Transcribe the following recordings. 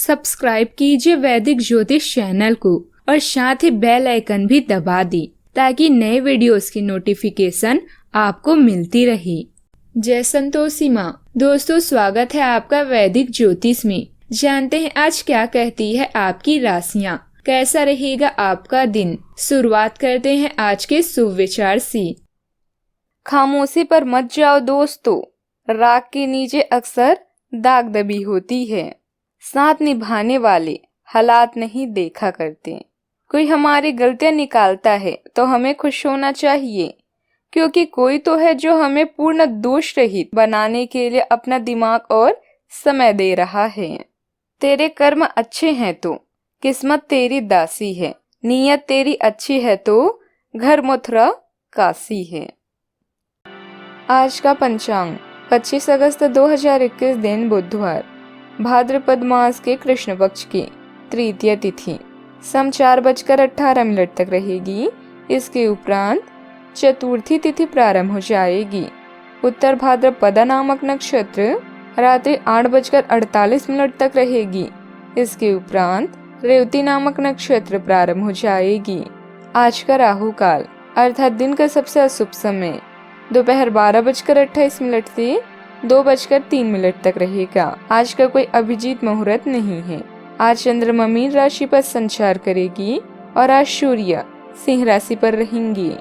Subscribe कीजिए वैदिक ज्योतिष चैनल को और साथ ही बेल आइकन भी दबा दी ताकि नए वीडियोस की नोटिफिकेशन आपको मिलती रहे। जय संतोषी माँ। दोस्तों, स्वागत है आपका वैदिक ज्योतिष में। जानते हैं आज क्या कहती है आपकी राशियाँ, कैसा रहेगा आपका दिन। शुरुआत करते हैं आज के शुभ विचार से। खामोशी पर मत जाओ दोस्तों, राख के नीचे अक्सर दाग दबी होती है। साथ निभाने वाले हालात नहीं देखा करते। कोई हमारी गलतियां निकालता है तो हमें खुश होना चाहिए, क्योंकि कोई तो है जो हमें पूर्ण दोष रहित बनाने के लिए अपना दिमाग और समय दे रहा है। तेरे कर्म अच्छे हैं तो किस्मत तेरी दासी है, नीयत तेरी अच्छी है तो घर मथुरा काशी है। आज का पंचांग 25 अगस्त 2021 दिन बुधवार, भाद्रपद मास के कृष्ण पक्ष की तृतीय तिथि सम 4:18 तक रहेगी। इसके उपरांत चतुर्थी तिथि प्रारंभ हो जाएगी। उत्तर भाद्रपदा नामक नक्षत्र रात्रि 8:48 तक रहेगी। इसके उपरांत रेवती नामक नक्षत्र प्रारंभ हो जाएगी। आज का राहु काल अर्थात दिन का सबसे अशुभ समय दोपहर 12:28 से 2:03 तक रहेगा। आज का कोई अभिजीत मुहूर्त नहीं है। आज चंद्रमा मीन राशि पर संचार करेगी और आज सूर्य सिंह राशि पर रहेंगी।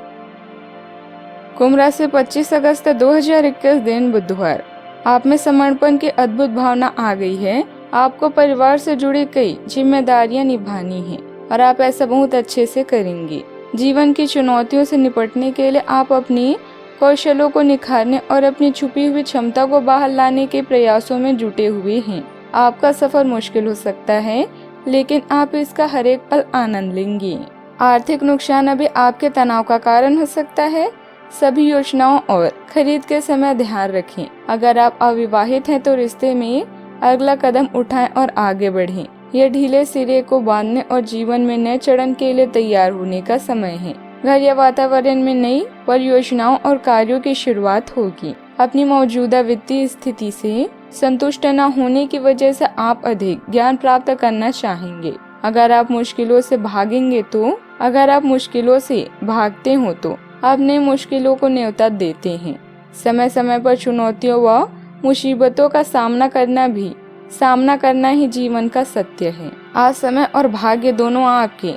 कुंभ राशि 25 अगस्त 2021 दिन बुधवार, आप में समर्पण की अद्भुत भावना आ गई है। आपको परिवार से जुड़ी कई जिम्मेदारियां निभानी है और आप ऐसा बहुत अच्छे से करेंगे। जीवन की चुनौतियों से निपटने के लिए आप अपनी कौशलों को निखारने और अपनी छुपी हुई क्षमता को बाहर लाने के प्रयासों में जुटे हुए हैं। आपका सफर मुश्किल हो सकता है, लेकिन आप इसका हर एक पल आनंद लेंगे। आर्थिक नुकसान अभी आपके तनाव का कारण हो सकता है। सभी योजनाओं और खरीद के समय ध्यान रखें। अगर आप अविवाहित हैं तो रिश्ते में अगला कदम उठाएं और आगे बढ़ें। यह ढीले सिरे को बांधने और जीवन में नए चरण के लिए तैयार होने का समय है। घर या वातावरण में नई परियोजनाओं और कार्यों की शुरुआत होगी। अपनी मौजूदा वित्तीय स्थिति से संतुष्ट न होने की वजह से आप अधिक ज्ञान प्राप्त करना चाहेंगे। अगर आप मुश्किलों से भागते हो तो आप नई मुश्किलों को न्योता देते हैं। समय समय पर चुनौतियों व मुसीबतों का सामना करना ही जीवन का सत्य है। आज समय और भाग्य दोनों आपके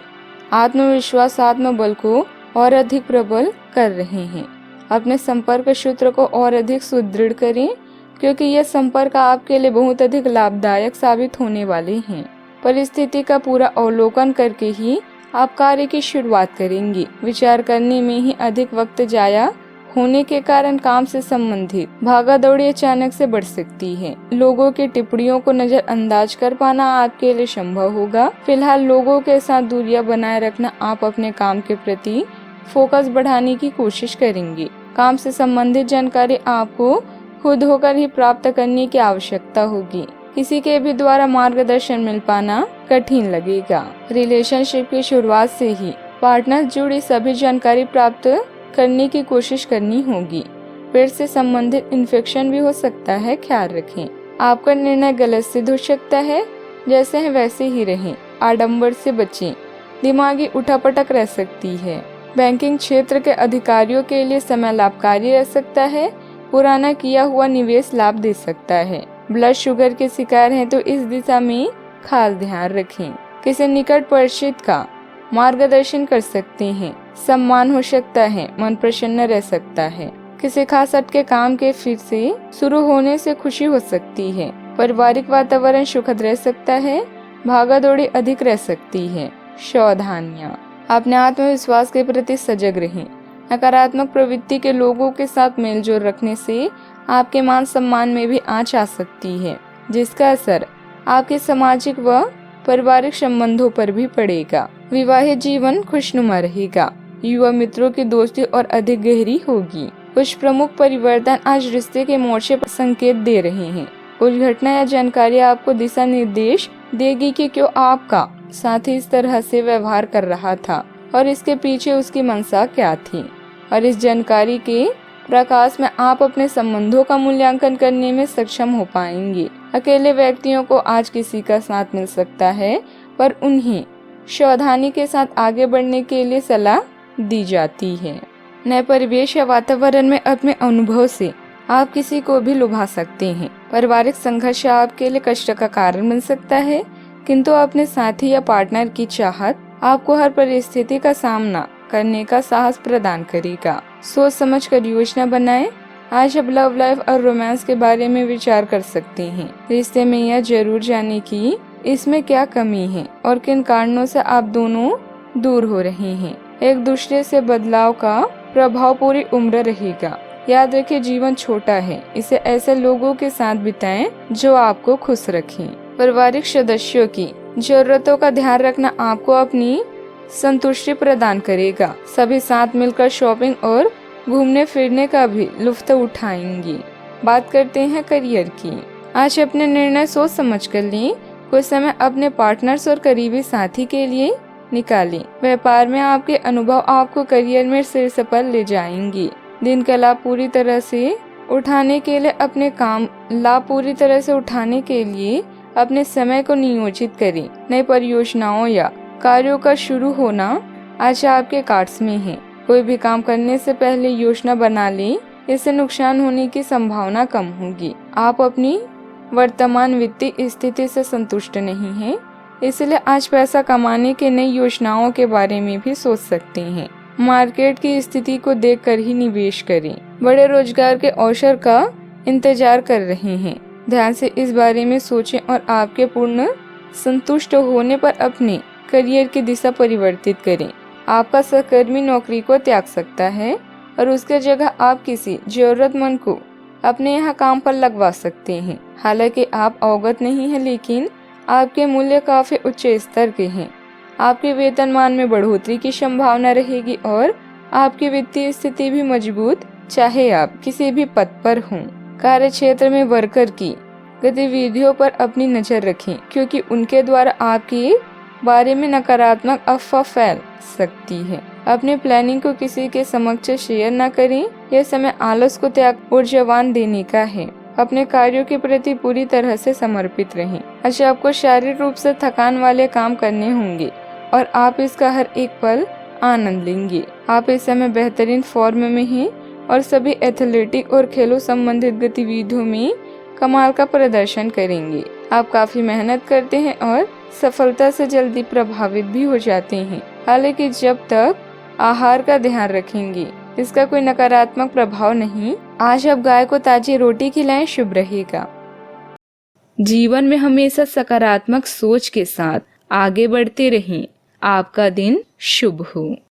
आत्मविश्वास आत्मबल को और अधिक प्रबल कर रहे हैं। अपने संपर्क सूत्र को और अधिक सुदृढ़ करें, क्योंकि यह संपर्क आपके लिए बहुत अधिक लाभदायक साबित होने वाले हैं। परिस्थिति का पूरा अवलोकन करके ही आप कार्य की शुरुआत करेंगे। विचार करने में ही अधिक वक्त जाया होने के कारण काम से संबंधित भागादौड़ी अचानक से बढ़ सकती है। लोगों की टिप्पणियों को नजरअंदाज कर पाना आपके लिए संभव होगा। फिलहाल लोगों के साथ दूरियां बनाए रखना, आप अपने काम के प्रति फोकस बढ़ाने की कोशिश करेंगे। काम से संबंधित जानकारी आपको खुद होकर ही प्राप्त करने की आवश्यकता होगी। किसी के भी द्वारा मार्गदर्शन मिल पाना कठिन लगेगा। रिलेशनशिप की शुरुआत से ही पार्टनर जुड़ी सभी जानकारी प्राप्त करने की कोशिश करनी होगी। पेट से संबंधित इन्फेक्शन भी हो सकता है, ख्याल रखें। आपका निर्णय गलत सिद्ध हो सकता है, जैसे है वैसे ही रहें। आडंबर से बचें, दिमागी उठापटक रह सकती है। बैंकिंग क्षेत्र के अधिकारियों के लिए समय लाभकारी रह सकता है। पुराना किया हुआ निवेश लाभ दे सकता है। ब्लड शुगर के शिकार हैं तो इस दिशा में खास ध्यान रखें। किसी निकट परिचित का मार्गदर्शन कर सकते हैं। सम्मान हो सकता है, मन प्रसन्न रह सकता है। किसी खास अटके काम के फिर से शुरू होने से खुशी हो सकती है। पारिवारिक वातावरण सुखद रह सकता है। भागादौड़ी अधिक रह सकती है। सावधानियां, अपने आत्मविश्वास के प्रति सजग रहें। नकारात्मक प्रवृत्ति के लोगों के साथ मेलजोल रखने से आपके मान सम्मान में भी आंच आ सकती है, जिसका असर आपके सामाजिक व पारिवारिक संबंधों पर भी पड़ेगा। विवाहित जीवन खुशनुमा रहेगा। युवा मित्रों की दोस्ती और अधिक गहरी होगी। कुछ प्रमुख परिवर्तन आज रिश्ते के मोर्चे पर संकेत दे रहे हैं। कुछ घटना या जानकारी आपको दिशा निर्देश देगी कि क्यों आपका साथी इस तरह से व्यवहार कर रहा था और इसके पीछे उसकी मंशा क्या थी। और इस जानकारी के प्रकाश में आप अपने संबंधों का मूल्यांकन करने में सक्षम हो पाएंगे। अकेले व्यक्तियों को आज किसी का साथ मिल सकता है, पर उन्हें सावधानी के साथ आगे बढ़ने के लिए सलाह दी जाती है। नए परिवेश या वातावरण में अपने अनुभव से आप किसी को भी लुभा सकते हैं। पारिवारिक संघर्ष आपके लिए कष्ट का कारण बन सकता है, किंतु अपने साथी या पार्टनर की चाहत आपको हर परिस्थिति का सामना करने का साहस प्रदान करेगा। सोच समझकर योजना बनाएं। आज आप लव लाइफ और रोमांस के बारे में विचार कर सकते हैं। रिश्ते में यह जरूर जाने की इसमें क्या कमी है और किन कारणों से आप दोनों दूर हो रहे हैं। एक दूसरे से बदलाव का प्रभाव पूरी उम्र रहेगा। याद रखें, जीवन छोटा है, इसे ऐसे लोगों के साथ बिताएं जो आपको खुश रखें। पारिवारिक सदस्यों की जरूरतों का ध्यान रखना आपको अपनी संतुष्टि प्रदान करेगा। सभी साथ मिलकर शॉपिंग और घूमने फिरने का भी लुत्फ उठाएंगे। बात करते हैं करियर की। आज अपने निर्णय सोच समझ कर लें। कुछ समय अपने पार्टनर्स और करीबी साथी के लिए निकालें। व्यापार में आपके अनुभव आपको करियर में शीर्ष पर ले जाएंगे। दिन का लाभ पूरी तरह से उठाने के लिए अपने समय को नियोजित करें। नई परियोजनाओं या कार्यों का शुरू होना आज आपके कार्ड्स में है। कोई भी काम करने से पहले योजना बना लें, इससे नुकसान होने की संभावना कम होगी। आप अपनी वर्तमान वित्तीय स्थिति से संतुष्ट नहीं हैं, इसलिए आज पैसा कमाने के नई योजनाओं के बारे में भी सोच सकते हैं। मार्केट की स्थिति को देखकर ही निवेश करें। बड़े रोजगार के अवसर का इंतजार कर रहे हैं। ध्यान से इस बारे में सोचें और आपके पूर्ण संतुष्ट होने पर अपने करियर की दिशा परिवर्तित करें। आपका सहकर्मी नौकरी को त्याग सकता है और उसके जगह आप किसी जरूरतमंद को अपने यहाँ काम पर लगवा सकते हैं। हालांकि आप अवगत नहीं हैं, लेकिन आपके मूल्य काफी उच्च स्तर के हैं। आपके वेतनमान में बढ़ोतरी की संभावना रहेगी और आपकी वित्तीय स्थिति भी मजबूत, चाहे आप किसी भी पद पर हों। कार्य क्षेत्र में वर्कर की गतिविधियों पर अपनी नजर रखें, क्योंकि उनके द्वारा आपके बारे में नकारात्मक अफवाह फैल सकती है। अपने प्लानिंग को किसी के समक्ष शेयर न करें। यह समय आलस को त्याग ऊर्जावान देने का है। अपने कार्यों के प्रति पूरी तरह से समर्पित रहें। अच्छा, आपको शारीरिक रूप से थकान वाले काम करने होंगे और आप इसका हर एक पल आनंद लेंगे। आप इस समय बेहतरीन फॉर्म में हैं और सभी एथलेटिक और खेलों संबंधित गतिविधियों में कमाल का प्रदर्शन करेंगे। आप काफी मेहनत करते हैं और सफलता से जल्दी प्रभावित भी हो जाते हैं। हालांकि जब तक आहार का ध्यान रखेंगे, इसका कोई नकारात्मक प्रभाव नहीं। आज आप गाय को ताजी रोटी खिलाएं, शुभ रहेगा। जीवन में हमेशा सकारात्मक सोच के साथ आगे बढ़ते रहें। आपका दिन शुभ हो।